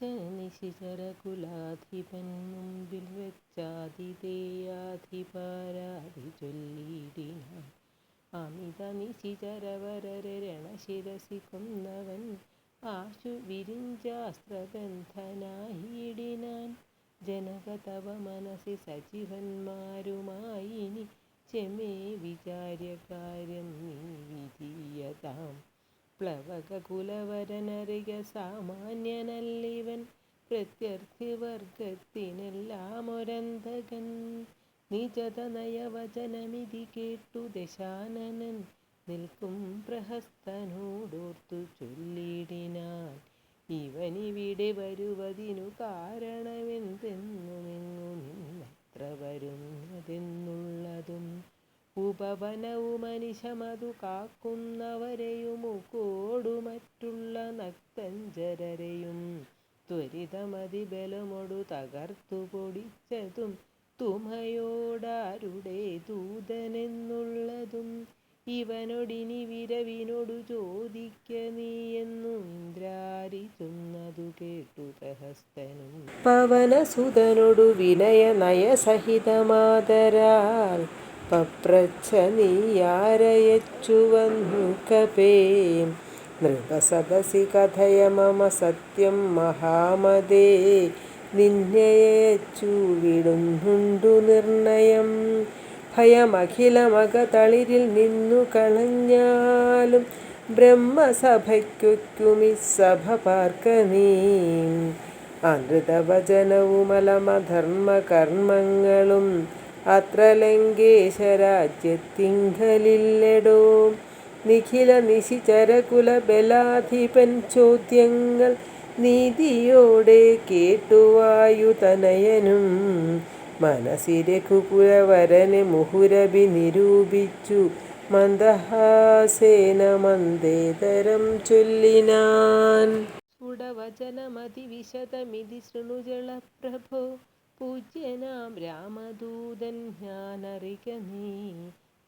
നിശിചരകുലാധിപൻ മുമ്പിൽ വെച്ചാതിഥേയാധിപാരാധി ചൊല്ലിയിടിനാൻ. അമിത നിശിചരവരരണശിരസി കൊന്നവൻ ആശു വിരിഞ്ചാസ്ത്രബന്ധനായിടിനാൻ. ജനക തവ മനസി സജീവന്മാരുമായിനി ചെമേ വിചാര്യകാര്യം നീ വിധീയതാം. പ്ലവക കുലവരനറിക സാമാന്യനല്ലിവൻ പ്രത്യർത്ഥിവർഗത്തിനെല്ലാം ഒരന്തകൻ. നിജത നയവചനമിതി കേട്ടു ദശാനനൻ നിൽക്കും പ്രഹസ്തനോടോർത്തു ചൊല്ലിടിനാൻ. ഇവനിവിടെ വരുവതിനു കാരണമെന്തെന്നുമെങ്ങു നിന്നത്ര വരുന്നതെന്നുള്ളതും ഉപവനവുമനിശമതു കാക്കുന്നവരെയുമുക്കോടു മറ്റുള്ള നക്തഞ്ചരരെയും ത്വരിതമതിബലമൊടു തകർത്തു പൊടിച്ചതും തുമയോടാരുടെ ദൂതനെന്നുള്ളതും. ഇവനൊടിനി വിരവിനോടു ചോദിക്ക നീയെന്നു ഇന്ദ്രാരി ചൊന്നതു കേട്ടു പ്രഹസ്തനും പവനസുതനൊടു വിനയ നയസഹിതമാദരാൽ പപ്രച്ഛ നീയാരയച്ചു വന്നു കപേ. നൃപസദസി കഥയ മമ സത്യം മഹാമതേ നിന്നെയച്ചു വിടുന്നുണ്ടു നിർണയം. ഭയമഖിലമകതളിരിൽ നിന്നു കളഞ്ഞാലും ബ്രഹ്മസഭയ്ക്കൊക്കുമി സഭ പാർക്ക നീ. അധൃതവചനവുമലമധർമ്മകർമ്മങ്ങളും അത്ര ലങ്കേശരാജ്യത്തിങ്കലില്ലെടോ. നിഖില നിശിചരകുലബലാധിപൻ ചോദ്യങ്ങൾ നീതിയോടെ കേട്ടുവായുതനയനും മനസി രഘുകുലവരനെ മുഹുരഭി നിരൂപിച്ചു മന്ദഹാസേന മന്ദേതരം ചൊല്ലിനാൻ. സ്ഫുടവചനമതിവിശദമിതി ശൃണുജള പ്രഭോ. പൂജ്യനാം രാമദൂതൻ ഞാനറിക നീ.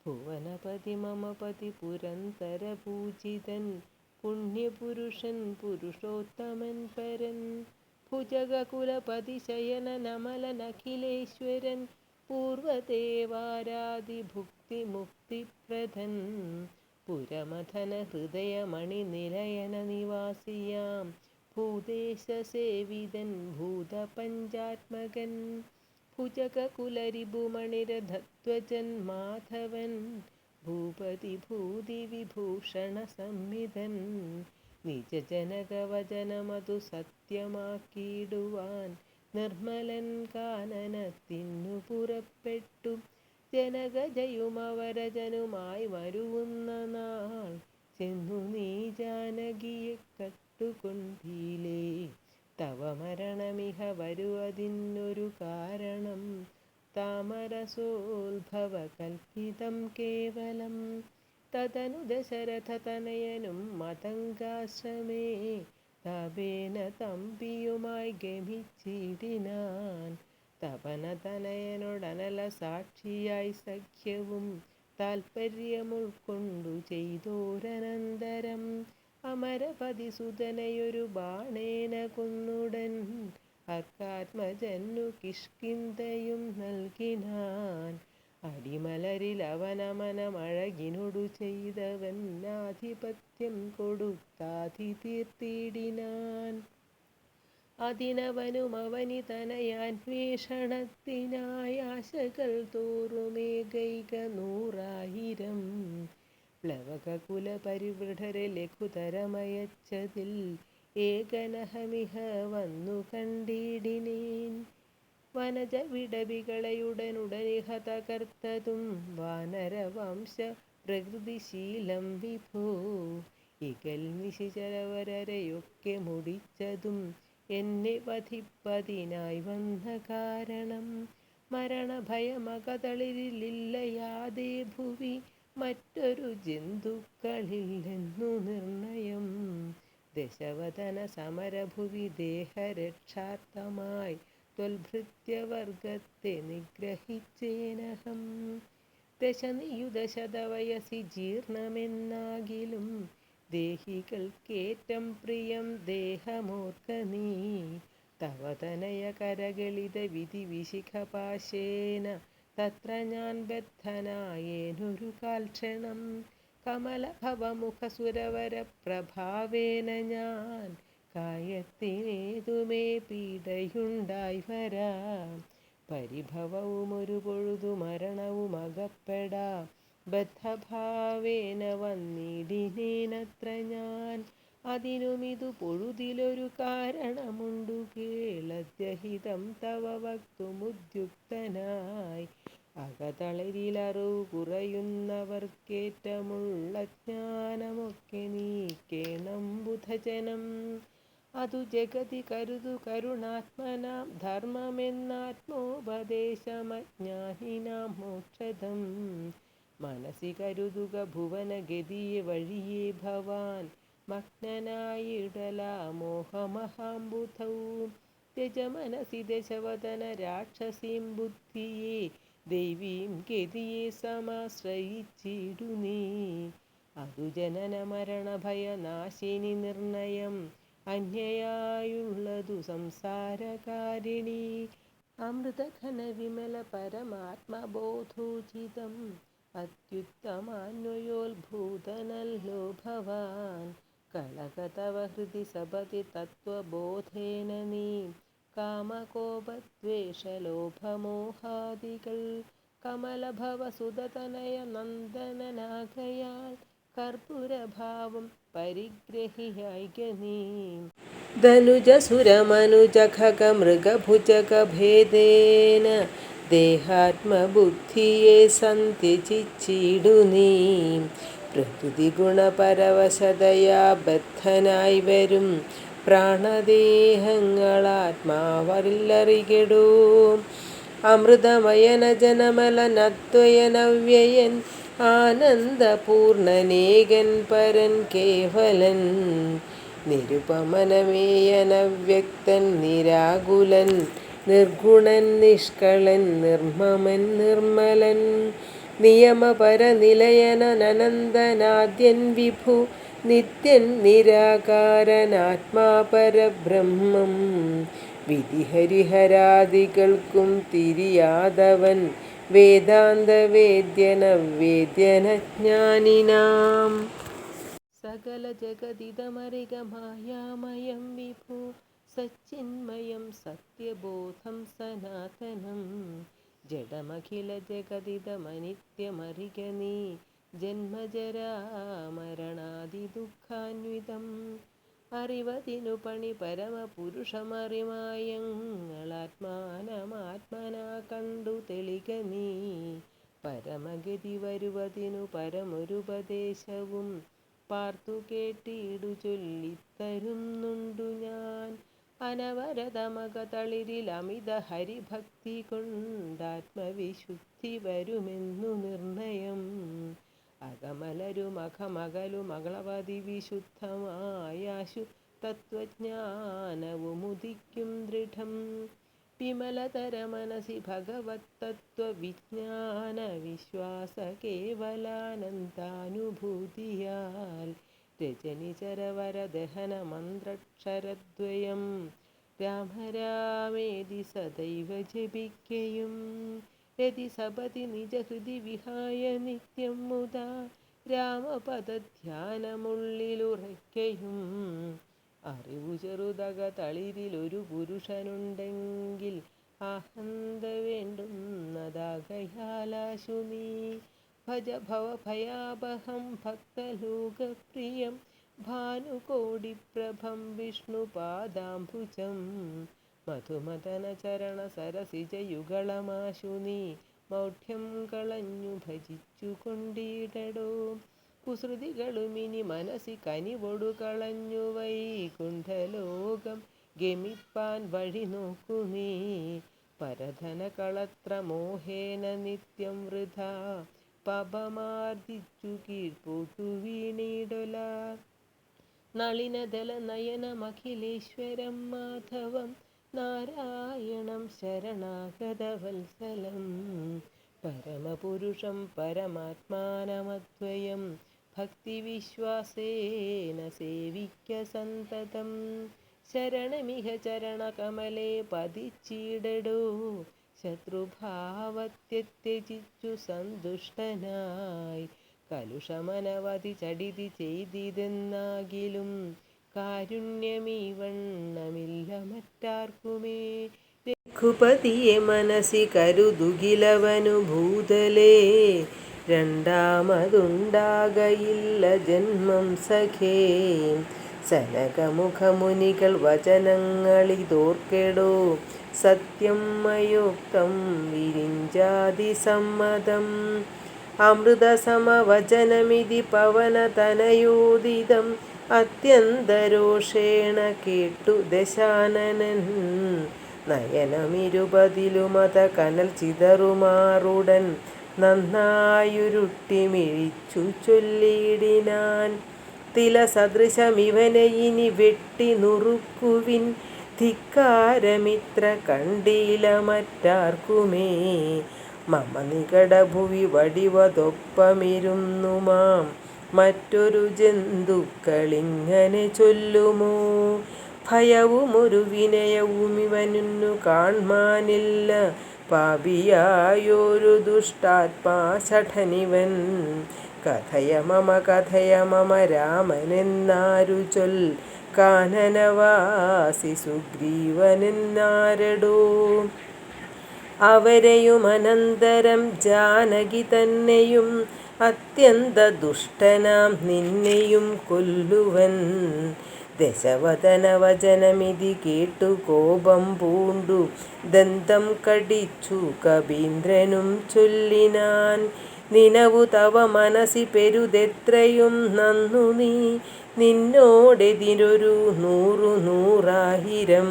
ഭുവനപതി മമ പതി പുരന്തര പൂജിതൻ പുണ്യപുരുഷൻ പുരുഷോത്തമൻ പരൻ. ഭുജഗകുലപതി ശയനനമലനഖിലേശ്വരൻ പൂർവദേവാരാദിഭുക്തി മുക്തിപ്രദൻ. പുരമഥന ഹൃദയമണിനിലയന നിവാസിയാം ഭൂദേശസേവിതൻ ഭൂതപഞ്ചാത്മകൻ. ഭുജഗകുലരിപുമണിരഥധ്വജൻ മാധവൻ ഭൂപതി ഭൂതിവിഭൂഷണ സംവിധൻ. നിജജനകവചനമതു സത്യമാക്കിയിടുവാൻ നിർമ്മലൻ കാനനത്തിന്നു പുറപ്പെട്ടു. ജനകജയുമവരജനുമായി വരുവുന്ന നാൾ ചെന്നു നീ ജാനകിയെ കട്ടുകൊണ്ടീലേ. തവ മരണമിഹ വരുവതിന്നൊരു കാരണം താമരസോത്ഭവ കൽപ്പിതം കേവലം. തതനു ദശരഥതനയനും മതംഗാശ്രമേ താപേന തമ്പിയുമായി ഗമിച്ചിടിനാൻ. തപനതനയനൊടനല സാക്ഷിയായി സഖ്യവും താൽപര്യമുൾക്കൊണ്ടു ചെയ്തോരനന്തരം അമരപതിസുതനയൊരു ബാണേന കൊന്നുടൻ അർക്കാത്മജന്നു കിഷ്കിന്ധയും നൽകിനാൻ. അടിമലരിൽ അവനമനമഴകിനൊടു ചെയ്തവൻ ആധിപത്യം കൊടുത്താതി തീർത്തിടിനാൻ. അതിനവനും അവനി തനയാന്വേഷണത്തിനായി ആശകൾ തോറുമേകൈക 100,000 പ്ലവകകുല പരിവൃഢരെ ലഘുതരമയച്ചതിൽ ഏകനഹമിഹ വന്നു കണ്ടിടിനേൻ. വനജ വിടവികളയുടനുടനിഹ തകർത്തതും വാനരവംശ പ്രകൃതിശീലം വിഭോ. ഇകൽ നിശിചരവരരെയൊക്കെ മുടിച്ചതും എന്നെ വധിപ്പതിനായി വന്ന കാരണം മരണഭയമകതളിരിലില്ലയാതെ ഭുവി മറ്റൊരു ജന്തുക്കളില്ലെന്നു നിർണയം. ദശവദന സമരഭുവി ദേഹരക്ഷാർത്ഥമായി ത്വൽഭൃത്യവർഗത്തെ നിഗ്രഹിച്ചേനഹം. ദശനിയുതശതവയസി ജീർണമെന്നാകിലും ദേഹികൾക്കേറ്റം പ്രിയം ദേഹമോർക്ക നീ. തവ തനയ കരകളിത വിധി വിശിഖപാശേന തത്ര ഞാൻ ബദ്ധനായേനൊരു കാൽക്ഷണം കമലഭവമുഖസുരവര പ്രഭാവേന ഞാൻ കായത്തിനേതുമേ പീഡയുണ്ടായി വരാം പരിഭവവും ഒരു പൊഴുതു മരണവും അകപ്പെടാ ബദ്ധഭാവേന വന്നിടിനേനത്ര ഞാൻ അതിനുമിതു പൊഴുതിലൊരു കാരണമുണ്ടു കേളദ്യഹിതം തവ വക്തുമുദ്യുക്തനായി അകതളരിലറിവ് കുറയുന്നവർക്കേറ്റമുള്ള ജ്ഞാനമൊക്കെ നീക്കേണം ബുധജനം അതു ജഗതി കരുതു കരുണാത്മനാം ധർമ്മമെന്നാത്മോപദേശമജ്ഞാനിനാം മോക്ഷദം മനസ്സി കരുതുക ഭുവനഗതിയെ വഴിയേ ഭവാൻ മഗ്നനായിടലാമോഹമഹാംബുധൗ ത്യജമനസി ദശവദന രാക്ഷസീം ബുദ്ധിയെ ദൈവീം ഗതിയെ സമാശ്രയിച്ചിടു നീ അതു ജനന മരണ ഭയനാശിനി നിർണയം അന്യയായുള്ളതു സംസാരകാരിണി അമൃതഘന വിമല പരമാത്മബോധോചിതം അത്യുത്തമാന്വയോത്ഭൂതനല്ലോ ഭവാൻ കളകതവ ഹൃദി സപതി തത്വബോധേന നീ കാമകോപദ്വേഷലോഭമോഹാദികൾ കമലഭവസുതതനയ നന്ദനനാകയാൽ കർപ്പൂരഭാവം പരിഗ്രഹിയായിക നീ ധനുജസുരമനുജഖഗമൃഗഭുജഗഭേദേന ദേഹാത്മബുദ്ധിയെ സന്ത്യജിച്ചിടു നീ പ്രകൃതി ഗുണപരവശതയാ ബദ്ധനായി വരും പ്രാണദേഹങ്ങളാത്മാവരില്ലറികെടൂ അമൃതമയന ജനമലനദ്വയനവ്യയൻ ആനന്ദപൂർണനേകൻ പരൻ കേവലൻ നിരുപമനമേയനവ്യക്തൻ നിരാകുലൻ നിർഗുണൻ നിഷ്കളൻ നിർമ്മമൻ നിർമ്മലൻ നിയമപരനിലയനനന്ദനാദ്യൻ വിഭു നിത്യൻ നിരാകാരനാത്മാപരബ്രഹ്മം വിധിഹരിഹരാദികൾക്കും തിരിയാതവൻ വേദാന്തവേദ്യനവേദ്യനജ്ഞാനിനാം സകല ജഗതിതമറികമായാമയം വിഭു സച്ചിന്മയം സത്യബോധം സനാതനം ജഡമഖില ജഗതിതമനിത്യമറിക നീ ജന്മജരാമരണാദി ദുഃഖാന്വിതം അറിവതിനു പണി പരമപുരുഷമറിമായങ്ങളാത്മാനമാത്മനാ കണ്ടു തെളിക നീ പരമഗതി വരുവതിനു പരമൊരുപദേശവും പാർത്തു കേട്ടിടു ചൊല്ലിത്തരുന്നുണ്ടു ഞാൻ അനവരതമകതളിരിൽ അമിത ഹരിഭക്തി കൊണ്ടാത്മവിശുദ്ധി വരുമെന്നു നിർണയം അകമലരുമകമകലുമകളവതി വിശുദ്ധമായാശു തത്വജ്ഞാനവുമുദിക്കും ദൃഢം വിമലതര മനസി ഭഗവത് തത്വവിജ്ഞാന വിശ്വാസ കേവലാനന്ദാനുഭൂതിയാൽ രജനിചരവരദഹന മന്ത്രക്ഷരദ്വയം രാമരാമേതി സദൈവ ജപിക്കയും രതി സപതി നിജഹൃദി വിഹായ നിത്യം മുതാ രാമപദധ്യാനമുള്ളിലുറയ്ക്കയും അറിവു ചെറുതക തളിരിലൊരു പുരുഷനുണ്ടെങ്കിൽ ആഹന്ത വേണ്ടുന്നതാകയാലാശു നീ ഭജ ഭവഭയാപഹം ഭക്തലോകപ്രിയം ഭാനുകോടിപ്രഭം വിഷ്ണുപാദാംബുജം മധുമദന ചരണ സരസിജയുഗളമാശു നീ മൗഢ്യം കളഞ്ഞു ഭജിച്ചു കൊണ്ടിടടോ കുസൃതികളുമിനി മനസ്സി കനിവൊടു കളഞ്ഞു വൈകുണ്ഠലോകം ഗമിപ്പാൻ വഴി നോക്കു നീ പരധന കളത്ര മോഹേന നിത്യം വൃഥാ പാപമാർജിച്ചു കീഴ്പോട്ടു വീണിടൊല നളിനദല നയനമഖിലേശ്വരം മാധവം നാരായണം ശരണാഗതവത്സലം പരമപുരുഷം പരമാത്മാനമദ്വയം ഭക്തിവിശ്വാസേന സേവിക്ക സന്തതം ശരണമിഹ ചരണകമലേ പതിച്ചിടടോ. ശത്രുഭാവത്യജിച്ചു സന്തുഷ്ടനായി കലുഷമനവധി ചടിതി ചെയ്തിതെന്നാകിലും കാരുണ്യമീ വണ്ണമില്ല മറ്റാർക്കുമേ. രഘുപതിയെ മനസ്സി കരുതുകിലവനു ഭൂതലേ രണ്ടാമതുണ്ടാകയില്ല ജന്മം സഖേ. സനകമുഖമുനികൾ വചനങ്ങളിതോർക്കെടോ. സത്യം മയോക്തം വിരിഞ്ചാതി സമ്മതം. അമൃതസമവചനമിതി പവനതനയോദിതം അത്യന്തരോഷേണ കേട്ടു ദശാനനൻ. നയനമിരുപതിലുമത കനൽ ചിതറുമാറുടൻ നന്നായുരുട്ടിമിഴിച്ചു ചൊല്ലിയിടിനാൻ. തിലസദൃശമിവനെ ഇനി വെട്ടി നുറുക്കുവിൻ. ധിക്കാരമിത്ര കണ്ടീല മറ്റാർക്കുമേ. മമ നികടഭുവി വടിവതൊപ്പമിരുന്നു മാം മറ്റൊരു ജന്തുക്കളിങ്ങനെ ചൊല്ലുമോ. ഭയവുമൊരു വിനയവുമിവനു കാൺമാനില്ല. പാപിയായൊരു ദുഷ്ടാത്മാശഠനിവൻ. കഥയ മമ രാമനെന്നാരു ചൊൽ. കാനനവാസി സുഗ്രീവനെന്നാരടോ. അവരെയുമനന്തരം ജാനകി തന്നെയും അത്യന്ത ദുഷ്ടനാം നിന്നെയും കൊല്ലുവൻ. ദശവദനവചനമിതി കേട്ടു കോപം പൂണ്ടു ദന്തം കടിച്ചു കവീന്ദ്രനും ചൊല്ലിനാൻ. നിനവു തവ മനസ്സി പെരുതെത്രയും നന്നു നീ. നിന്നോടെതിരൊരു 100,000,000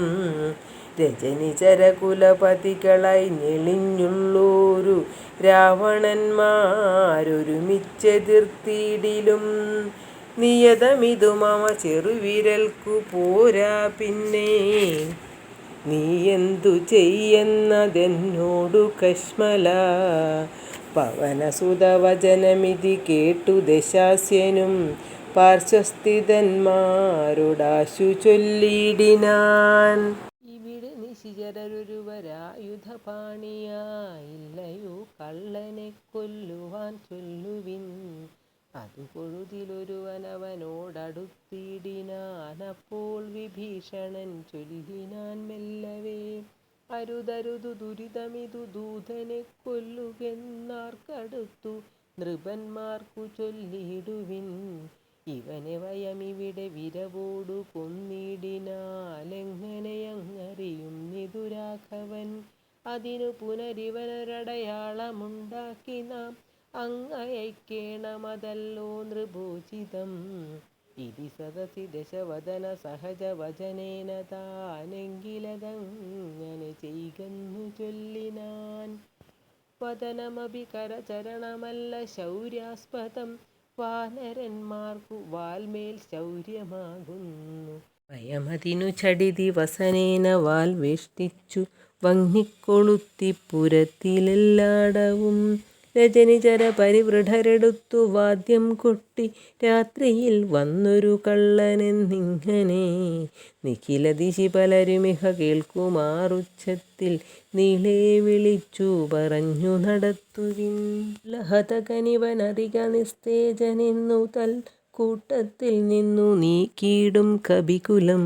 രജനിചരകുലപതികളായി ഞെളിഞ്ഞുള്ളോരു രാവണന്മാരൊരുമിച്ചെതിർത്തിയിടിലും. നിയതമിതു മമ ചെറുവിരൽക്കു പോരാ പിന്നെ. നീ എന്തു ചെയ്യുന്നതെന്നോടു കശ്മല. പവനസുതവചനമിതി കേട്ടു ദശാസ്യനും പാർശ്വസ്ഥിതന്മാരോടാശു ചൊല്ലിയിടിനാൻ. ഇവിടെ നിശിചരൊരുവരായുധപാണിയായില്ലയോ കള്ളനെ കൊല്ലുവാൻ ചൊല്ലുവിൻ. അതു പൊഴുതിലൊരുവനവനോടടുത്തിടിനാൻ. അപ്പോൾ വിഭീഷണൻ ചൊല്ലിനാൻ മെല്ലവേ. അരുതരുതു ദുരിതമിതു ദൂതനെ കൊല്ലുകെന്നാർക്കടുത്തു നൃപന്മാർക്കു ചൊല്ലിടുവിൻ. ഇവനെ വയമിവിടെ വിരവോടു കൊന്നിടിനാലെങ്ങനെയങ്ങറിയുന്നിതു രാഘവൻ. അതിനു പുനരിവനൊരടയാളമുണ്ടാക്കി നാം അങ്ങയക്കേണമതല്ലോ നൃപോചിതം. ഇതി സദസി ദശവദന സഹജവചനേന താനെങ്കിലതങ്ങനെ ചെയ്കെന്നു ചൊല്ലിനാൻ. വദനമഭി കരചരണമല്ല ശൗര്യാസ്പദം. വാനരന്മാർക്കു വാൽമേൽ ശൗര്യമാകുന്നു. ഭയമതിനു ചടിതി വസനേന വാൽ വേഷ്ടിച്ചു വങ്ങിക്കൊളുത്തിപ്പുരത്തിലെല്ലാടവും. രജനിചര പരിവൃഢരെടുത്തു വാദ്യം കൊട്ടി രാത്രിയിൽ വന്നൊരു കള്ളനെന്നിങ്ങനെ. നിഖില ദിശി പലരുമിഹ കേൾക്കുമാറുച്ചത്തിൽ നീളേ വിളിച്ചു പറഞ്ഞു നടത്തുവിൻ. ലഹതകനിവനധിക നിസ്തേജനെന്നു തൽ കൂട്ടത്തിൽ നിന്നു നീക്കിയിടും കപികുലം.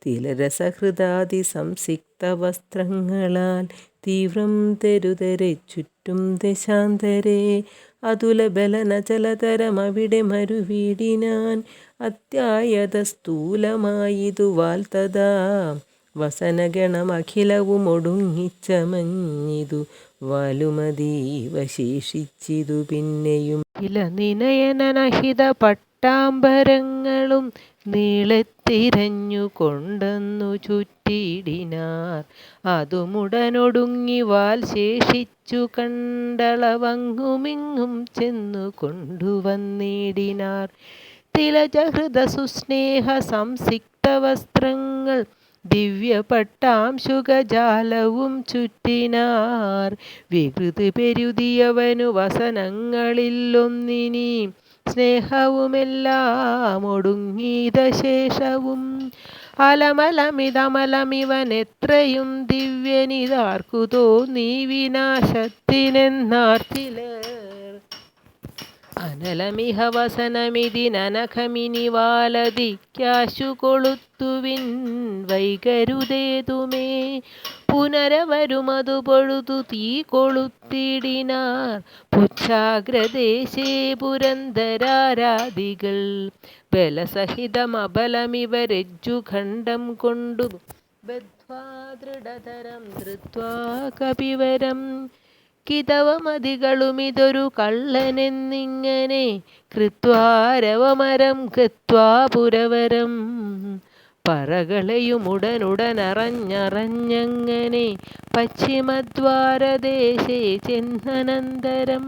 തിലരസഹൃദാതി സംസിക്ത വസ്ത്രങ്ങളാൽ തീവ്രം തെരുതെരെ ചുറ്റും ദശാന്തരേ. അതുലബലനചലതരമവിടെ മരുവിടിനാൻ. അത്യായത സ്ഥൂലമായിതു വാൽ തഥാ. വസനഗണമഖിലവും ഒടുങ്ങിച്ചമഞ്ഞിതു വാലുമതീവ ശേഷിച്ചിതു പിന്നെയും. ഇല നിനയനനഹിത പട്ടാംബരങ്ങളും നീളത്തിരഞ്ഞു കൊണ്ടെന്നു ചുറ്റിയിടിനാർ. അതുമുടനൊടുങ്ങി വാൽ ശേഷിച്ചു കണ്ടളവങ്ങുമിങ്ങും ചെന്നു കൊണ്ടുവന്നിടിനാർ. തിലജഹൃദ സുസ്നേഹ സംസിക്ത വസ്ത്രങ്ങൾ ദിവ്യപട്ടാംശുകജാലവും ചുറ്റിനാർ. വികൃതി പെരുതിയവനു വസനങ്ങളിലൊന്നിനി സ്നേഹവുമെല്ലാം ഒടുങ്ങിയത ശേഷവും. അലമലമിതമലമിവൻ എത്രയും ദിവ്യനിതാർക്കു തോന്നി വിനാശത്തിനെന്നാർത്തിലർ. അനലമിഹ വസനമിതിനനഖമിനി വാലതിക്കാശു കൊളുത്തുവിൻ വൈകരുതേതുമേ. പുനരവരുമതു പൊഴുതു തീ കൊളുത്തിടിനാർ പുച്ഛാഗ്രദേശേ പുരന്ദരാരാദികൾ. ബലസഹിതമബലമിവരെജ്ജുഖണ്ഡം കൊണ്ടു ബദ്ധ്വാ ദൃഢതരം ധൃത്വാ കപിവരം. കിതവമതികളുമിതൊരു കള്ളനെന്നിങ്ങനെ കൃത്വാരവമരം ഗത്വാ പുരവരം. പറകളെയുമുടനുടനറഞ്ഞറിഞ്ഞങ്ങനെ പശ്ചിമദ്വാരദേശേ ചെന്നനന്തരം.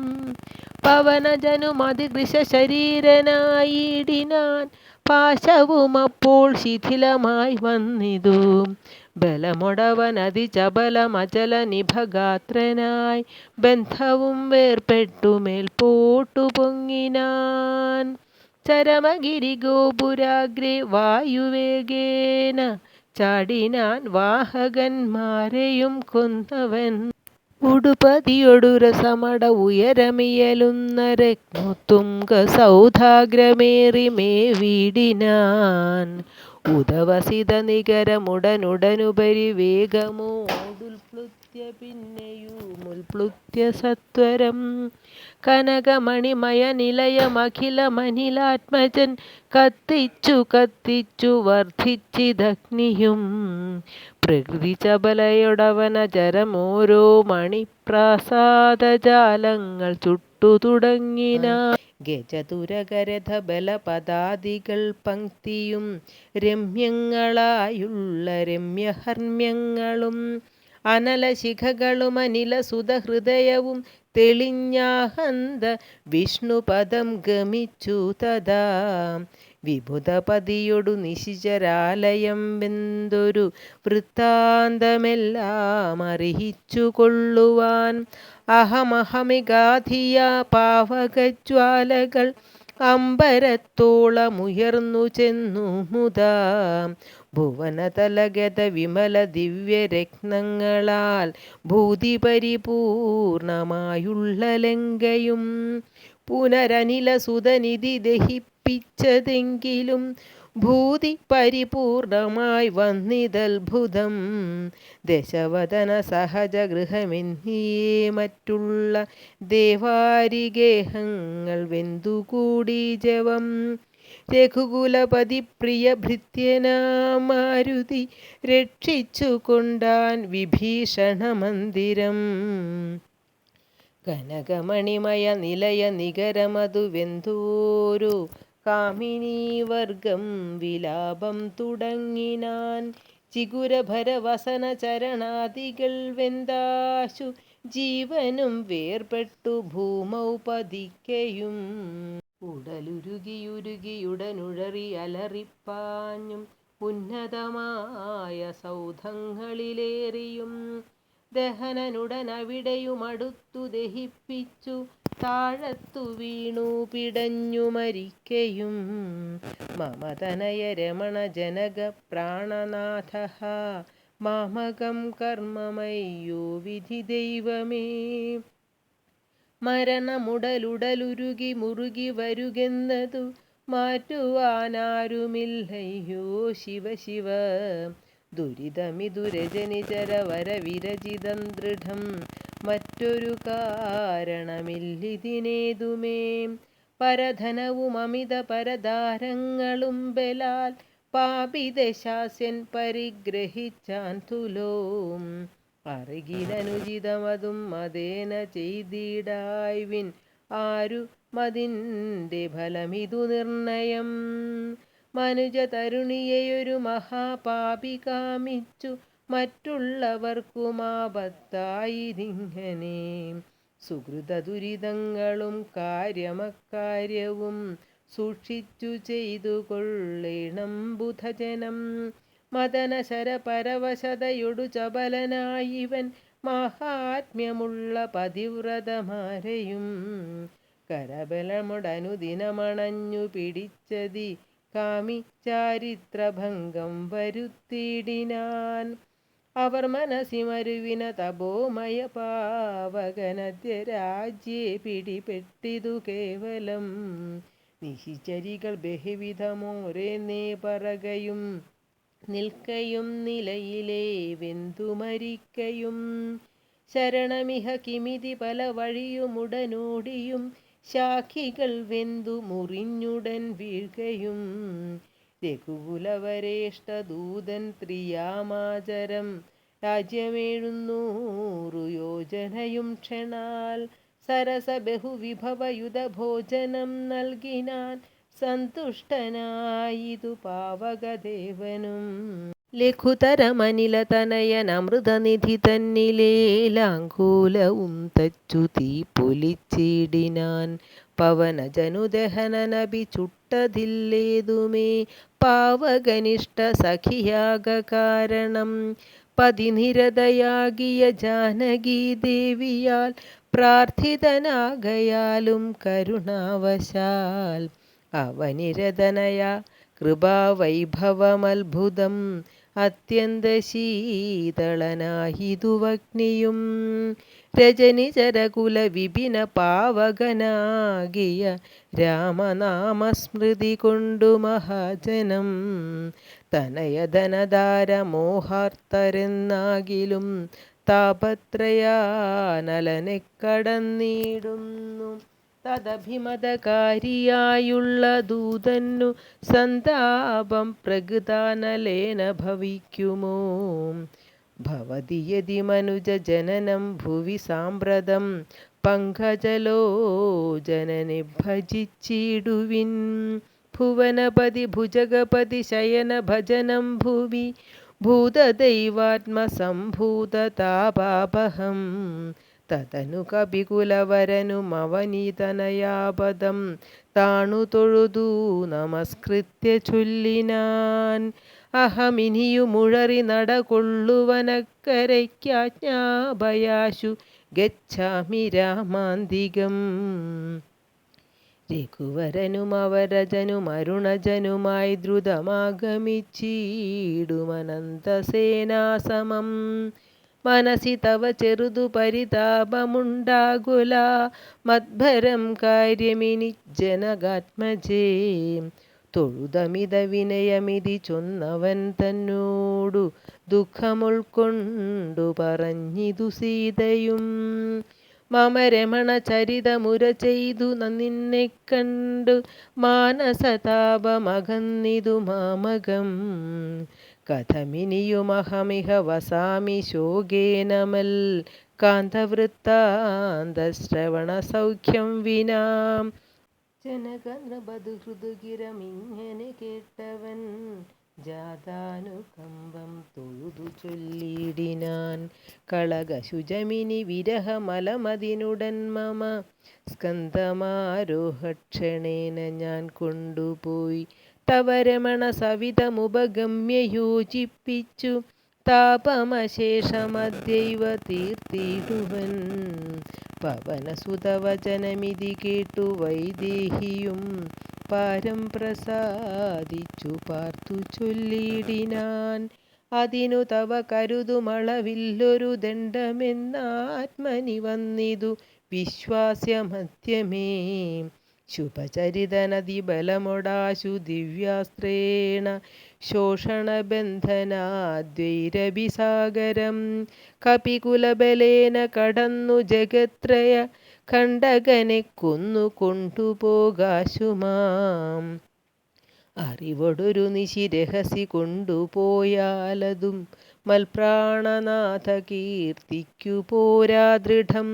പവനജനുമതികൃശരീരനായിടിനാൻ പാശവുമപ്പോൾ ശിഥിലമായി വന്നിതു. ബലമൊടവനതിചപലമചല നിഭഗാത്രനായി ബന്ധവും വേർപെട്ടു മേൽപോട്ടു പൊങ്ങിനാൻ. ചരമഗിരിഗോപുരാഗ്രേ വായുവേഗേന ചാടിനാൻ വാഹകന്മാരെയും കൊന്നവൻ. ഉടുപതിയൊടുരസമട ഉയരമിയലുന്ന രത്നോത്തുംഗ സൗധാഗ്രമേറി മേവിടിനാൻ. ഉദവസിത നികരമുടനുടനുപരി വേഗമോടുൽപ്ലുത്യ പിന്നെയുമുൽപ്ലുത്യ സത്വരം. കനകമണിമയ നിലയമഖിലമനിലാത്മജൻ കത്തിച്ചു കത്തിച്ചു വർദ്ധിച്ചിതഗ്നിയും. പ്രകൃതി ചപലയൊടവനചരമോരോ മണിപ്രാസാദജാലങ്ങൾ ചുട്ടു തുടങ്ങിന. ഗജതുരകരഥബലപദാദികൾ പങ്ക്തിയും രമ്യങ്ങളായുള്ള രമ്യഹർമ്മ്യങ്ങളും അനലശിഖകളും അനിലസുതഹൃദയവും തെളിഞ്ഞാഹന്ത വിഷ്ണുപദം ഗമിച്ചു തഥാ. വിബുധപതിയൊടു നിശിചരാലയം വെന്തൊരു വൃത്താന്തമെല്ലാം അറിയിച്ചു കൊള്ളുവാൻ. അഹമഹമികാധിയ പാവകജ്വാലകൾ അമ്പരത്തോളമുയർന്നു ചെന്നു മുതാ. ഭുവനതലഗത വിമല ദിവ്യരത്നങ്ങളാൽ ഭൂതി പരിപൂർണമായുള്ള ലങ്കയും. പുനരനിലസുതനിധി ദഹിപ്പിച്ചതെങ്കിലും ഭൂതി പരിപൂർണമായി വന്നിതത്ഭുതം. ദശവദന സഹജഗൃഹമെന്നിയേ മറ്റുള്ള ദേവാരിഗേഹങ്ങൾ വെന്തുകൂടി ജവം. രഘുകുലപതി പ്രിയ ഭൃത്യനാം മാരുതി രക്ഷിച്ചു കൊണ്ടാൻ വിഭീഷണ മന്ദിരം. കനകമണിമയ നിലയ നികരമതു വെന്തോരു കാമിനീവർഗം വിലാപം തുടങ്ങിനാൻ. ചിഗുരഭരവസന ചരണാദികൾ വെന്താശു ജീവനും വേർപെട്ടു ഭൂമൗ പതിക്കയും. ഉടലുരുകിയുരുകിയുടനുഴറി അലറിപ്പാഞ്ഞും ഉന്നതമായ സൗധങ്ങളിലേറിയും. ദഹനനുടനവിടെയുമടുത്തു ദഹിപ്പിച്ചു താഴത്തു വീണു പിടഞ്ഞു മരിക്കയും. മമതനയ രമണ ജനക പ്രാണനാഥ മാമകം കർമ്മമയ്യോ വിധി ദൈവമേ. മരണമുടലുടലുരുകി മുറുകി വരുകെന്നതു മാറ്റുവാനാരുമില്ലയ്യോ ശിവ ശിവ. ദുരിതമിതുരജനിചരവര വിരചിതം ദൃഢം മറ്റൊരു കാരണമില്ലിതിനേതുമേ. പരധനവും അമിത പരദാരങ്ങളും ബലാൽ പാപിദശാസ്യൻ പരിഗ്രഹിച്ചാൻ തുലോം. അറികിലനുചിതമതും മതേന ചെയ്തിടായ്വിൻ ആരു മതിൻ്റെ ഫലമിതു നിർണയം. മനുജ തരുണിയെയൊരു മഹാപാപി കാമിച്ചു മറ്റുള്ളവർക്കുമാപത്തായിതിങ്ങനെ. സുഹൃത ദുരിതങ്ങളും കാര്യമക്കാര്യവും സൂക്ഷിച്ചു ചെയ്തു കൊള്ളേണം ബുധജനം. മദനശരപരവശതയൊടു ചപലനായിവൻ മാഹാത്മ്യമുള്ള പതിവ്രതമാരെയും. കരബലമുടനുദിനമണഞ്ഞു പിടിച്ചതി കാമി ചാരിത്രഭംഗം വരുത്തിയിടിനാൻ. അവർ മനസ്സിമരുവിന തപോമയ പാവകനദ്യ രാജ്യേ പിടിപെട്ടിതു കേവലം. നിശിചരികൾ ബഹുവിധമോരെന്നേ പറകയും നിൽക്കയും നിലയിലേ വെന്തുമരിക്കയും. ശരണമിഹ കിമിതി പല വഴിയുമുടനോടിയും ശാഖികൾ വെന്തു മുറിഞ്ഞുടൻ വീഴ്കയും. രഘുകുലവരേഷ്ടദൂതൻ ത്രിയാമാചരം രാജ്യം 700 യോജനയും ക്ഷണാൽ സരസ ബഹുവിഭവയുധ ഭോജനം നൽകിനാൻ. സന്തുഷ്ടനായിതു പാവകദേവനും. ലഘുതരമനിലതനയനമൃതനിധി തന്നിലേലാങ്കൂലവും തച്ചു തീ പൊലിച്ചിടിനാൻ. പവനജനുദഹനനബി ചുട്ടതില്ലേതുമേ പാവകനിഷ്ഠ സഖിയാക കാരണം. പതിനിരതയാകിയ ജാനകി ദേവിയാൽ പ്രാർത്ഥിതനാകയാലും കരുണാവശാൽ അവനിരതനയ കൃപാവൈഭവമത്ഭുതം അത്യന്തശീതളനാഹിതുവഗ്നിയും. രജനിചരകുല വിപിന പാവകനാകിയ രാമനാമസ്മൃതി കൊണ്ടു മഹാജനം തനയധനധാരമോഹാർത്തരെന്നാകിലും താപത്രയാനലനെ കടന്നിടുന്നു. തദഭിമതകാരിയായുള്ള ദൂതന്നു സന്താപം പ്രകൃതാനലേന ഭവിക്കുമോ. ഭവതി യതി മനുജ ജനനം ഭുവി സാമ്പ്രതം പങ്കജലോചനനെ ഭജിച്ചിടുവിൻ. ഭുവനപതി ഭുജഗപതി ശയന ഭജനം ഭുവി ഭൂതദൈവാത്മസംഭൂതതാപാപഹം. തതനു കപികുലവരനുമവനിതനയാപദം താണു തൊഴുതു നമസ്കൃത്യ ചൊല്ലിനാൻ. അഹമിനിയുമുഴറി നടകൊള്ളുവനക്കരയ്ക്കാജ്ഞാഭയാശു ഗച്ഛാമി രാമാന്തികം. രഘുവരനുമവരജനുമരുണജനുമായി ദ്രുതമാഗമിച്ചിടുമനന്തസേനാസമം. മനസി തവ ചെറുതു പരിതാപമുണ്ടാകുല മദ്ഭരം കാര്യമിനി ജനകാത്മജേ. തൊഴുതമിത വിനയമിതി ചൊന്നവൻ തന്നോടു ദുഃഖമുൾക്കൊണ്ടു പറഞ്ഞിതു സീതയും. മമ രമണ ചരിതമുര ചെയ്തു നിന്നെ കണ്ടു മാനസതാപമകന്നിതു മാമകം. കഥമിനിയുമഹമിഹ വസാമി ശോകേനമൽ കാന്തവൃത്താന്തശ്രവണ സൗഖ്യം വിനാം. ജനകനൃപതുഹൃദുഗിരമിങ്ങനെ കേട്ടവൻ ജാതാനുകമ്പം തൊഴുതു ചൊല്ലിടിനാൻ. കളകശുജമിനി വിരഹമലമതിനുടൻ മമ സ്കന്ധമാരോഹക്ഷണേന ഞാൻ കൊണ്ടുപോയി തവ രമണ സവിധമുപഗമ്യ യോജിപ്പിച്ചു താപമശേഷമദ്യൈവ തീർത്തിടുവൻ. പവനസുതവചനമിതി കേട്ടു വൈദേഹിയും പാരം പ്രസാദിച്ചു പാർത്തു ചൊല്ലിടിനാൻ. അതിനു തവ കരുതുമളവില്ലൊരു ദണ്ഡമെന്നാത്മനി വന്നിതു വിശ്വാസ്യമധ്യമേ. ശുഭചരിതനതിബലമൊടാശു ദിവ്യാസ്ത്രേണ ശോഷണബന്ധനാദ്വൈരഭിസാഗരം. കപികുലബലേന കടന്നു ജഗത്രയ ഖണ്ഡകനെ കൊന്നു കൊണ്ടുപോകാശുമാം. അറിവൊടൊരു നിശി രഹസി കൊണ്ടുപോയാലതും മൽപ്രാണനാഥ കീർത്തിക്കു പോരാ ദൃഢം.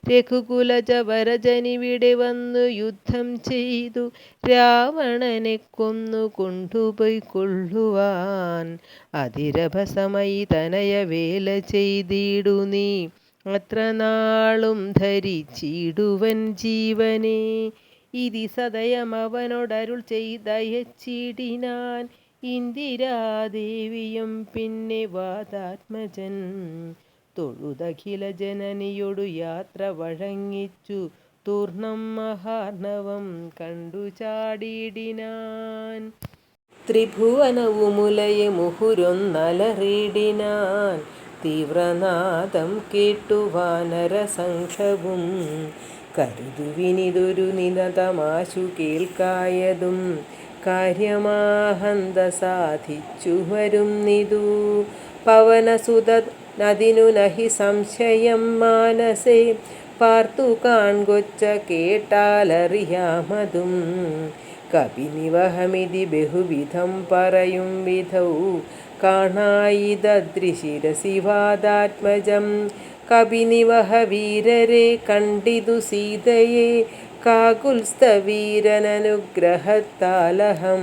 രഘുകുലജവരജനിവിടെ വന്നു യുദ്ധം ചെയ്തു രാവണനെ കൊന്നു കൊണ്ടുപോയിക്കൊള്ളുവാൻ. അതിരഭസമയി തനയ വേല ചെയ്തിടു നീ അത്ര നാളും ധരിച്ചിടുവൻ ജീവനെ. ഇതി സദയമവനോടരുൾ ചെയ്തയച്ചിടിനാൻ. ഇന്ദിരാദേവിയും പിന്നെ വാതാത്മജൻ തൊഴുതഖില ജനനിയൊടു യാത്ര വഴങ്ങിച്ചു തൂർണം മഹാർണവം കണ്ടു ചാടിയിടിനാൻ. ത്രിഭുവനവുമുലയെ മുഹുരൊന്നലറിയിടിനാൻ. തീവ്രനാദം കേട്ടു വാനരസംഘവും കരുതുവിനിതൊരു നിനതമാശു കേൾക്കായതും. കാര്യമാഹന്ത സാധിച്ചു വരുന്നിതു പവനസുതനതിനു നഹി സംശയം മാനസേ. പാർത്തു കാൺകൊച്ച കേട്ടാലറിയാമതും. കപിനിവഹമിതി ബഹുവിധം പറയും വിധൗ കാണായിതദ്രിശിരസിവാദാത്മജം. കപിനിവഹ വീരരെ കണ്ടിതു സീതയെ കാകുൽസ്ഥവീരനനുഗ്രഹത്താലഹം.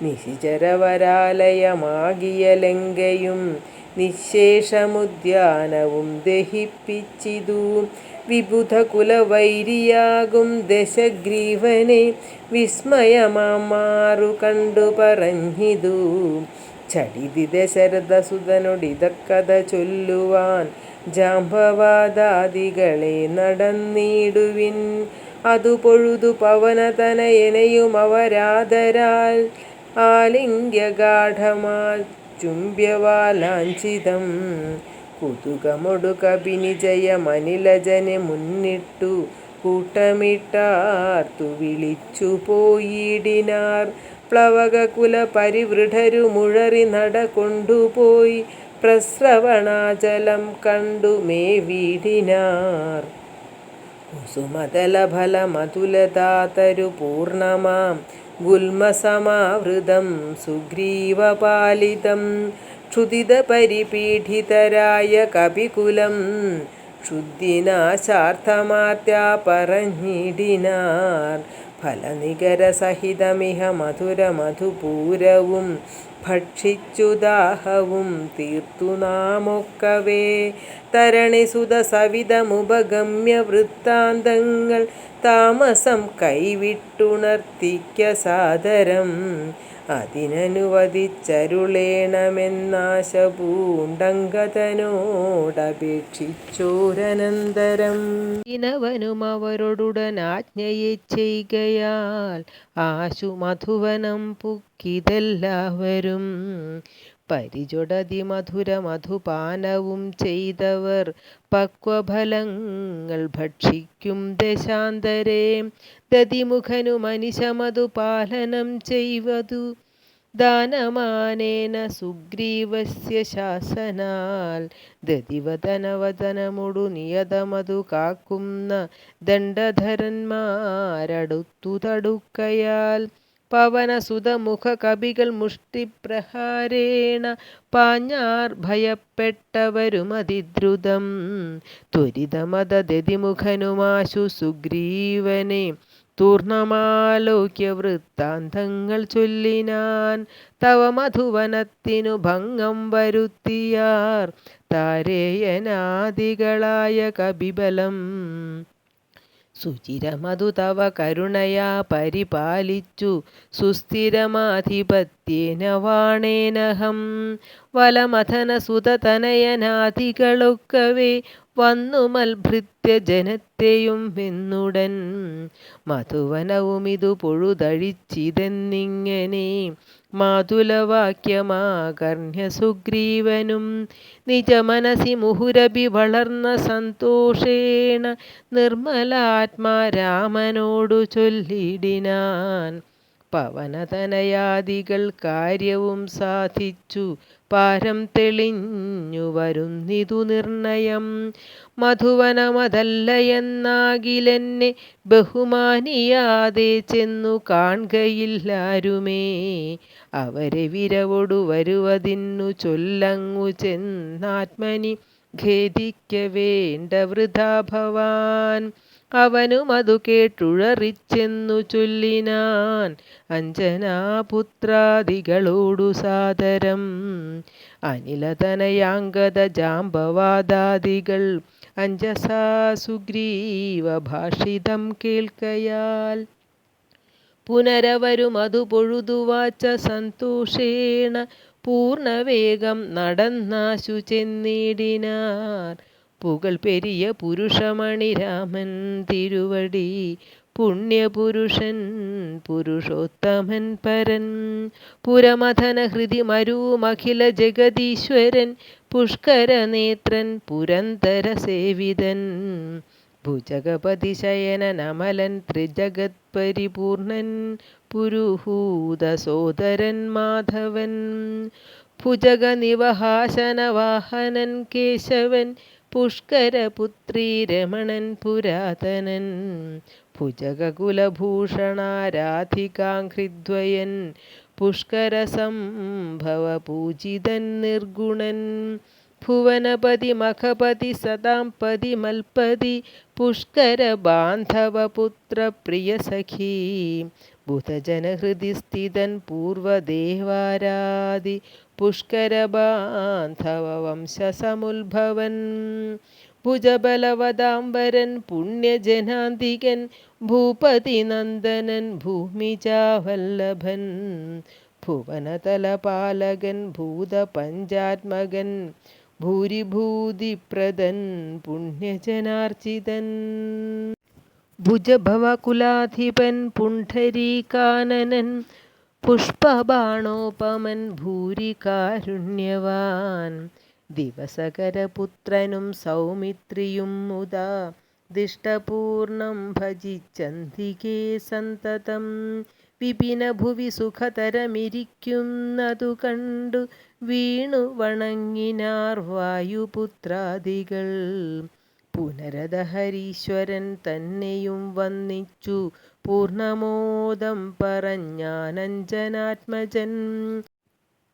നിശിചരവരാലയമാകിയ ലങ്കയും നിശേഷമുദ്യാനവും ദഹിപ്പിച്ചിതു. വിബുധകുലവൈരിയാകും ദശഗ്രീവനെ വിസ്മയമാറു കണ്ടു പറഞ്ഞിതു. ചടിതി ദശരഥസുതനോടിതക്കഥ ചൊല്ലുവാൻ ജാംബവാദാദികളെ നടന്നിടുവിൻ. അതു പൊഴുതു പവനതനയനെയും അവരാദരാൽ ആലിംഗ്യഗാഢമാ ചുംബ്യവാലാഞ്ചിതം. കുതുകമൊടു കപിനിജയമനിലജനെ മുന്നിട്ടു കൂട്ടമിട്ടാർത്തു വിളിച്ചു പോയിടിനാർ. പ്ലവകകുല പരിവൃഢരു മുഴറി നട കൊണ്ടുപോയി പ്രസ്രവണാചലം കണ്ടു മേവിടിനാർ. കുസുമതലഫലമതുലതാതരു പൂർണമാം ഗുൽമസമാവൃതം സുഗ്രീവപാലിതം. ക്ഷുധിത പരിപീഡിതരായ കപികുലം ക്ഷുദ്ധിനാശാർത്ഥമാർത്യാ പറഞ്ഞിടിനാർ. ഫലനികരസഹിതമിഹ മധുരമധുപൂരവും ഭക്ഷിച്ചു ദാഹവും തീർത്തു നാമൊക്കവേ. തരണിസുത സവിധമുപഗമ്യ വൃത്താന്തങ്ങൾ താമസം കൈവിട്ടുണർത്തിക്ക സാദരം. അതിനനുവദിച്ചരുളേണമെന്നാശ പൂണ്ടങ്കതനോടപേക്ഷിച്ചോരനന്തരം. ഇനവനും അവരോടുടനാജ്ഞയെ ചെയ്കയാൽ ആശു മധുവനം പുക്കിതെല്ലാവരും. പരിചൊടതി മധുര മധുപാനവും ചെയ്തവർ പക്വഫലങ്ങൾ ഭക്ഷിക്കും ദശാന്തരേ. ദതിമുഖനു മനിശമധുപാലനം ചെയ്വതു ദാനമാനേന സുഗ്രീവസ്യ ശാസനാൽ. ദതിവദനവദനമൊടു നിയതമതു കാക്കുന്ന ദണ്ഡധരന്മാരടുത്തു തടുക്കയാൽ. പവനസുതമുഖ കപികൾ മുഷ്ടിപ്രഹാരേണ പാഞ്ഞാർ ഭയപ്പെട്ടവരുമതിദ്രുതം. ത്വരിതമദതിമുഖനുമാശു സുഗ്രീവനെ തൂർണമാലോക്യ വൃത്താന്തങ്ങൾ ചൊല്ലിനാൻ. തവ മധുവനത്തിനു ഭംഗം വരുത്തിയാർ താരേയനാദികളായ കപിബലം. സുചിരമതു തവ കരുണയാ പരിപാലിച്ചു സുസ്ഥിരമാധിപത്യേന വാണേനഹം. വലമഥനസുതതനയനാദികളൊക്കവേ വന്നു മൽഭൃത്യ ജനത്തെയും വെന്നുടൻ. മധുവനവുമിതു പൊഴുതഴിച്ചിതെന്നിങ്ങനെ മാതുലവാക്യമാകർണ്യ സുഗ്രീവനും. നിജമനസി മുഹുരഭി വളർന്ന സന്തോഷേണ നിർമ്മലാത്മാ രാമനോടു ചൊല്ലിടിനാൻ. പവനതനയാദികൾ കാര്യവും സാധിച്ചു പാരം തെളിഞ്ഞു വരുന്നിതു നിർണയം. മധുവനമതല്ലയെന്നാകിലെന്നെ ബഹുമാനിയാതെ ചെന്നു കാൺകയില്ലാരുമേ. അവരെ വിരവൊടു വരുവതിന്നു ചൊല്ലങ്ങു ചെന്നാത്മനി ഖേദിക്ക വേണ്ട വൃഥാ ഭവാൻ. അവനും അതു കേട്ടുഴറിച്ചെന്നു ചൊല്ലിനാൻ അഞ്ജനാപുത്രാദികളോടു സാദരം. അനിലതനയാംഗത ജാംബവാദാദികൾ അഞ്ജസാ സുഗ്രീവ ഭാഷിതം കേൾക്കയാൽ. പുനരവരും അതു പൊഴുതുവാച്ച സന്തോഷേണ പൂർണ്ണവേഗം നടന്നാശു ചെന്നിടിനാർ. പുകൾ പെരിയ പുരുഷമണി രാമൻ തിരുവടി. പുണ്യപുരുഷൻ പുരുഷോത്തമൻ പരൻ. പുരമഥന ഹൃദി മരുമഖില ജഗദീശ്വരൻ. പുഷ്കരനേത്രൻ പുരന്തര സേവിതൻ. ഭുജഗപതി ശയനൻ അമലൻ ത്രിജഗത് പരിപൂർണൻ. പുരുഹൂത സോദരൻ മാധവൻ. ഭുജഗ നിവഹാസന വാഹനൻ കേശവൻ. പുഷ്കരപുത്രീ രമണൻ പുരാതനൻ. ഭുജഗകുലഭൂഷണാരാധികാഘ്രിദ്വയൻ. പുഷ്കര സംഭവ പൂജിതൻ നിർഗുണൻ. ഭുവനപതി മഖപതി സദാംപതി മൽപതി. പുഷ്കര ബാന്ധവ പുത്ര പ്രിയ സഖീ. ബുധജനഹൃദി സ്ഥിതൻ പൂർവദേവാരാദി. പുഷ്കര ബാന്ധവ വംശസമുദ്ഭവൻ. ഭുജബലവദാംബരൻ പുണ്യജനാന്തികൻ. ഭൂപതി നന്ദനൻ ഭൂമിജാവല്ലഭൻ. ഭുവനതലപാലകൻ ഭൂതപഞ്ചാത്മകൻ. ഭൂരിഭൂതിപ്രദൻ പുണ്യജനാർച്ചിതൻ. ഭുജഭവകുലാധിപൻ പുണ്ഡരീകാനനൻ. പുഷ്പബാണോപമൻ ഭൂരികാരുണ്യവാൻ. ദിവസകരപുത്രനും സൗമിത്രിയും മുദാ. ദിഷ്ടപൂർണം ഭജിച്ചന്തികേ സന്തതം. വിപിനഭുവി സുഖതരമിരിക്കുന്നതു കണ്ടു വീണു വണങ്ങിനാർ വായുപുത്രാദികൾ. പുനരദഹരീശ്വരൻ തന്നെയും വന്ദിച്ചു പൂർണമോദം പറഞ്ഞാനഞ്ജനാത്മജൻ.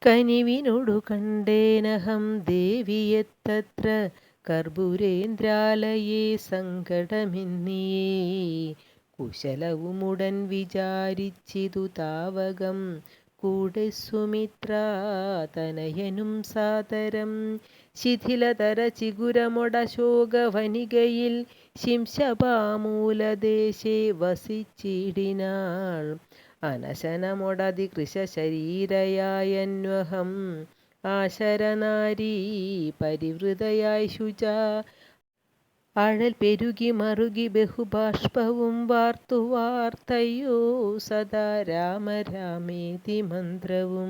കനിവിനോടു കണ്ടേനഹം ദേവിയെത്തത്ര. കർപ്പൂരേന്ദ്രാലയേ സങ്കടമെന്നിയേ. കുശലവുമുടൻ വിചാരിച്ചിതു താവകം. കൂടെ സുമിത്രാതനയനും സാദരം. ശിഥിലതര ചിഗുരമൊടശോകവനികയിൽ. ശിംശപാമൂലദേശേ വസിച്ചിടിനാൾ. അനശനമൊടതികൃശരീരയായന്വഹം. ആശരനാരീ പരിവൃതയായി ശുചാ. അഴൽ പെരുകി മറുകി ബഹുബാഷ്പവും വാർത്തു വാർത്തയ്യോ സദാ രാമ രാമേതി മന്ത്രവും.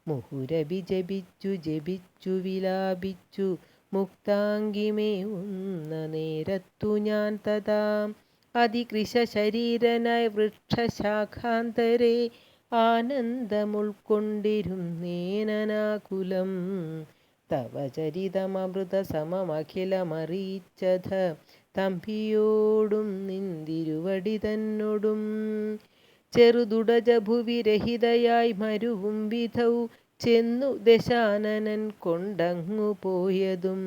മുഹുരഭി ജപിച്ചു ജപിച്ചു വിലാപിച്ചു മുക്താംഗിമേവുന്ന നേരത്തു ഞാൻ തഥാ. അതികൃശരീരനായി വൃക്ഷശാഖാന്തരേ. ആനന്ദമുൾക്കൊണ്ടിരുന്നേനനാകുലം. തവ ചരിതമൃതസമമഖിലമറിയിച്ചഥ. തമ്പിയോടും നിന്തിരുവടി തന്നോടും. ചെറുതുടജഭുവി രഹിതയായി മരുവും വിധൗ. ചെന്നു ദശാനനൻ കൊണ്ടങ്ങു പോയതും.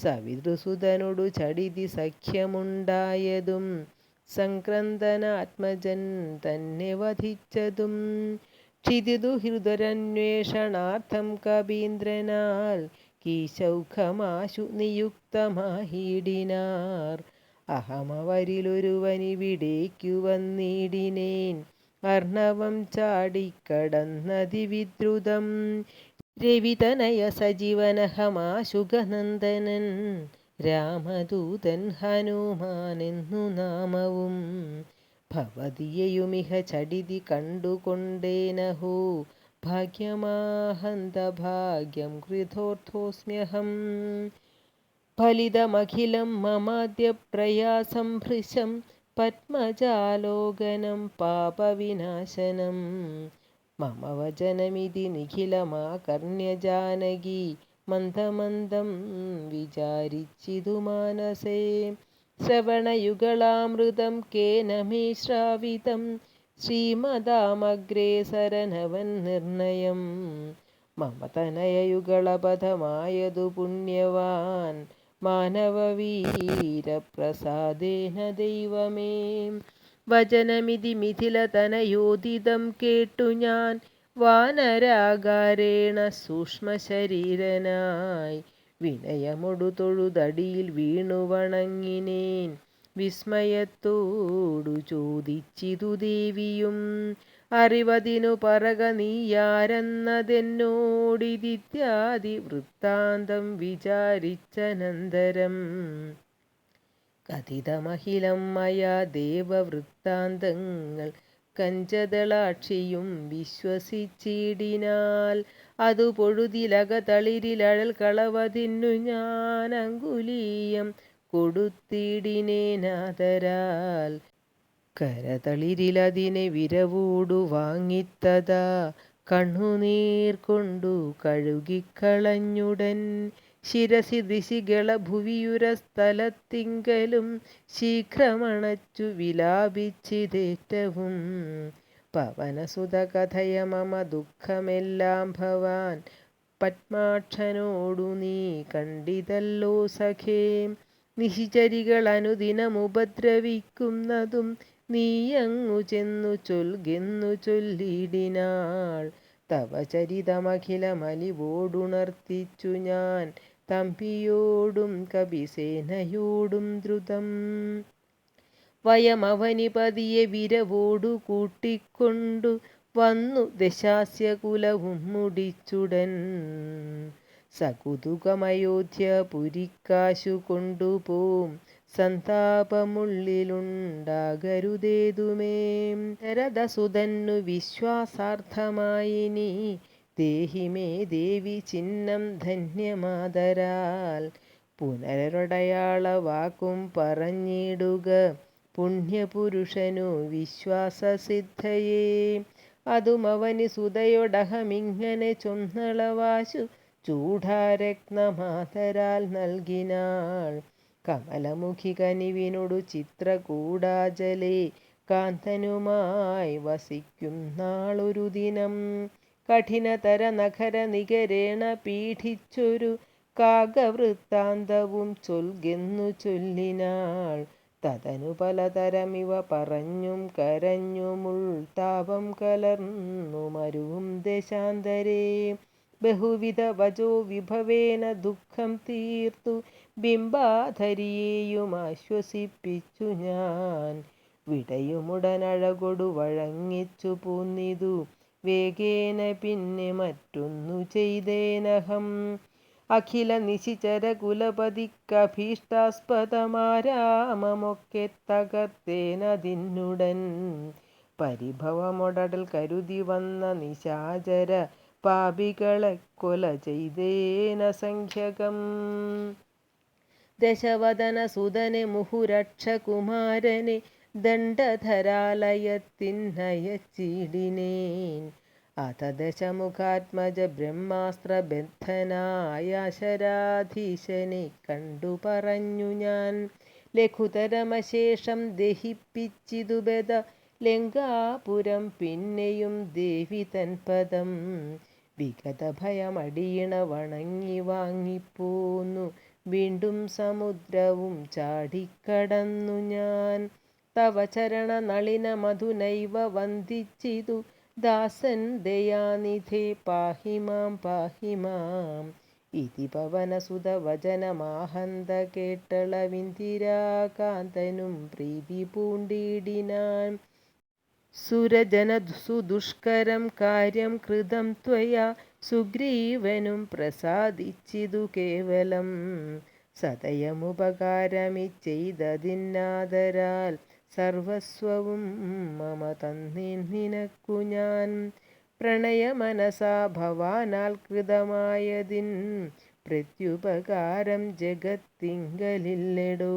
സവിതൃസുതനോടു ചടിതി സഖ്യമുണ്ടായതും. സംക്രന്ദനാത്മജൻ തന്നെ വധിച്ചതും. ക്ഷിതിദുഹിതരന്വേഷണാർത്ഥം കവീന്ദ്രനാൽ. കീശൗഖമാശു നിയുക്തമായിടിനാർ. അഹമവരിലൊരുവനിവിടേക്കു വന്നിടിനേൻ. അർണവം ചാടിക്കടന്നതിവിദ്രുതം. രവിതനയ സജീവനഹമാശുഗനന്ദനൻ. രാമദൂതൻ ഹനുമാനെന്നു നാമവും. ഭവതിയെയുമിഹ ചടിതി കണ്ടുകൊണ്ടേനഹോ. ഭാഗ്യമാഹന്തഭാഗ്യം കൃതോർത്ഥോസ്മ്യഹം. ഫലിതമഖിലം മമാദ്യ പ്രയാസം ഭൃശം. പത്മജാലോകനം പാപവിനാശനം. മമ വചനമിതി നിഖിലമാകർണ്യ ജാനകി. മന്ദമന്ദം വിചാരിച്ചിതു മാനസേ. ശ്രവണയുഗളാമൃതം കേന മേ ശ്രാവിതം. ശ്രീമദാമഗ്രേസരനവൻ നിർണയം. മമ തനയയുഗളപഥമായതു പുണ്യവാൻ. മാനവവീരപ്രസാദേന ദൈവമേ. വചനമിതി മിഥിലതനയോദിതം കേട്ടു ഞാൻ. വാനരാകാരേണ സൂക്ഷ്മശരീരനായി. വിനയമൊടു തൊഴുതടിയിൽ വീണു വണങ്ങിനേൻ. വിസ്മയത്തോടു ചോദിച്ചിതു ദേവിയും. അറിവതിനു പറക നീയാരെന്നതെന്നോടിതിത്യാദി വൃത്താന്തം വിചാരിച്ചനന്തരം കഥിതമഖിലം മയാ ദേവവൃത്താന്തങ്ങൾ കഞ്ചദളാക്ഷിയും വിശ്വസിച്ചിടിനാൽ അതു പൊഴുതിലകതളിരിലഴൽ കളവതിന്നു ഞാൻ അങ്കുലീയം കൊടുത്തിടിനേനാദരാൽ കരതളിരിലതിനെ വിരവൂടു വാങ്ങിത്തതാ കണ്ണുനീർ കൊണ്ടു കഴുകിക്കളഞ്ഞുടൻ ശിരസി ദിശികള ഭുവിയുരസ്ഥലത്തിങ്കലും ശീഘ്രമണച്ചു വിലാപിച്ചിതേറ്റവും പവനസുത കഥയ മമ ദുഃഖമെല്ലാം ഭവാൻ പത്മാക്ഷനോടു നീ കണ്ടിതല്ലോ സഖേ നിശിചരികൾ അനുദിനമുപദ്രവിക്കുന്നതും നീയങ്ങു ചെന്നു ചൊൽകെന്നു ചൊല്ലിടിനാൾ തവ ചരിതമഖിലമലിവോടുണർത്തിച്ചു ഞാൻ തമ്പിയോടും കപിസേനയോടും ദ്രുതം വയമവനിപതിയെ വിരവോടു കൂട്ടിക്കൊണ്ടു വന്നു ദശാസ്യകുലവും മുടിച്ചുടൻ സകുതുകമയോധ്യപുരിക്കാശു കൊണ്ടുപോം സന്താപമുള്ളിലുണ്ടാകരുതേതുമേ ശരദസുതന്നു വിശ്വാസാർത്ഥമായി നീ ദേഹിമേ ദേവി ചിഹ്നം ധന്യമാതരാൽ പുനരൊടയാള വാക്കും പറഞ്ഞിടുക പുണ്യപുരുഷനു വിശ്വാസസിദ്ധയേ അതുമവനി സുതയൊടഹമിങ്ങനെ ചൊന്നളവാശു ചൂഢാരത്നമാതരാൽ നൽകിനാൾ കമലമുഖി കനിവിനോടു ചിത്രകൂടാചലേ കാന്തനുമായി വസിക്കും നാളൊരു ദിനം കഠിനതര നഖര നികരേണ പീഡിച്ചൊരു കാകവൃത്താന്തവും ചൊൽകെന്നു ചൊല്ലിനാൾ തതനു പലതരമിവ പറഞ്ഞും കരഞ്ഞുമുൾതാപം കലർന്നു മരുവും ദേശാന്തരേ ബഹുവിധ വചോ വിഭവേന ദുഃഖം തീർത്തു ബിംബാധരിയെയും ആശ്വസിപ്പിച്ചു ഞാൻ വിടയുമുടനഴകൊടു വഴങ്ങിച്ചു പോന്നിതു വേഗേന പിന്നെ മറ്റൊന്നു ചെയ്തേനഹം അഖില നിശിചര കുലപതിക്കഭീഷ്ടാസ്പദമാരാമമൊക്കെ തകർത്തേനതിന്നുടൻ പരിഭവമൊടൽ കരുതി വന്ന നിശാചര പാപികളെ കൊല ചെയ്തേനസംഖ്യകം ദശവദന സുതനെ മുഹുരക്ഷകുമാരനെ ദണ്ഡധരാലയത്തിനയച്ചിടിനേൻ അഥ ദശമുഖാത്മജ ബ്രഹ്മാസ്ത്രബദ്ധനായ ശരാധീശനെ കണ്ടു പറഞ്ഞു ഞാൻ ലഘുതരമശേഷം ദഹിപ്പിച്ചിതു ബദ ലങ്കാപുരം പിന്നെയും ദേവി തൻപദം വിഗത ഭയമടിയിണ വണങ്ങി വാങ്ങിപ്പോന്നു വീണ്ടും സമുദ്രവും ചാടിക്കടന്നു ഞാൻ തവ ചരണ നളിന മധുനൈവ വന്ദിച്ചിതു ദാസൻ ദയാനിധേ പാഹിമാം പാഹിമാം ഇതി പവനസുത വചനമാഹന്ത കേട്ടളവിന്ദിരാകാന്തനും പ്രീതി പൂണ്ടിടിനാൻ സുരജന സുദുഷ്കരം കാര്യം കൃതം ത്വയാ സുഗ്രീവനും പ്രസാദിച്ചിതു കേവലം സദയമുപകാരമിച്ചെയ്തതിന്നാദരാൽ സർവസ്വവും മമ തന്നേൻ നിനക്കു ഞാൻ പ്രണയമനസാ ഭവാനാൽ കൃതമായതിൻ പ്രത്യുപകാരം ജഗത്തിങ്കലില്ലെടോ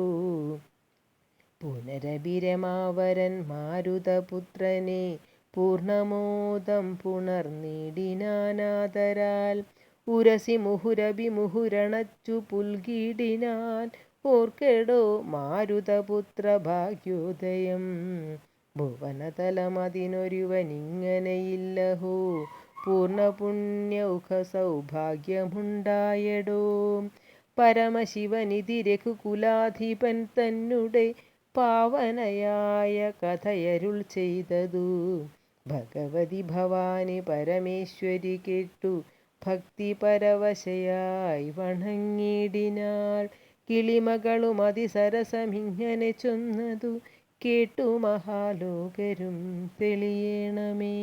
പുനരഭിരമാവരൻ മാരുതപുത്രനെ പൂർണമോദം പുണർനീടിനാനാദരാൽ ഉരസി മുഹുരഭിമുഹുരണച്ചു പുൽകിടിനാൻ ഓർക്കെടോ മാരുതപുത്ര ഭാഗ്യോദയം ഭുവനതലമതിനൊരുവനിങ്ങനെയില്ലഹോ പൂർണ്ണപുണ്യൗഖ സൗഭാഗ്യമുണ്ടായടോ പരമശിവനിധി രഘുകുലാധിപൻ തന്നെ പാവനയായ കഥയരുൾ ചെയ്തതു ഭഗവതി ഭവാനി പരമേശ്വരി കേട്ടു ഭക്തി പരവശയായി വണങ്ങിടിനാൾ കിളിമകളും അതിസരസമിങ്ങനെ ചൊന്നതു കേട്ടു മഹാലോകരും തെളിയണമേ.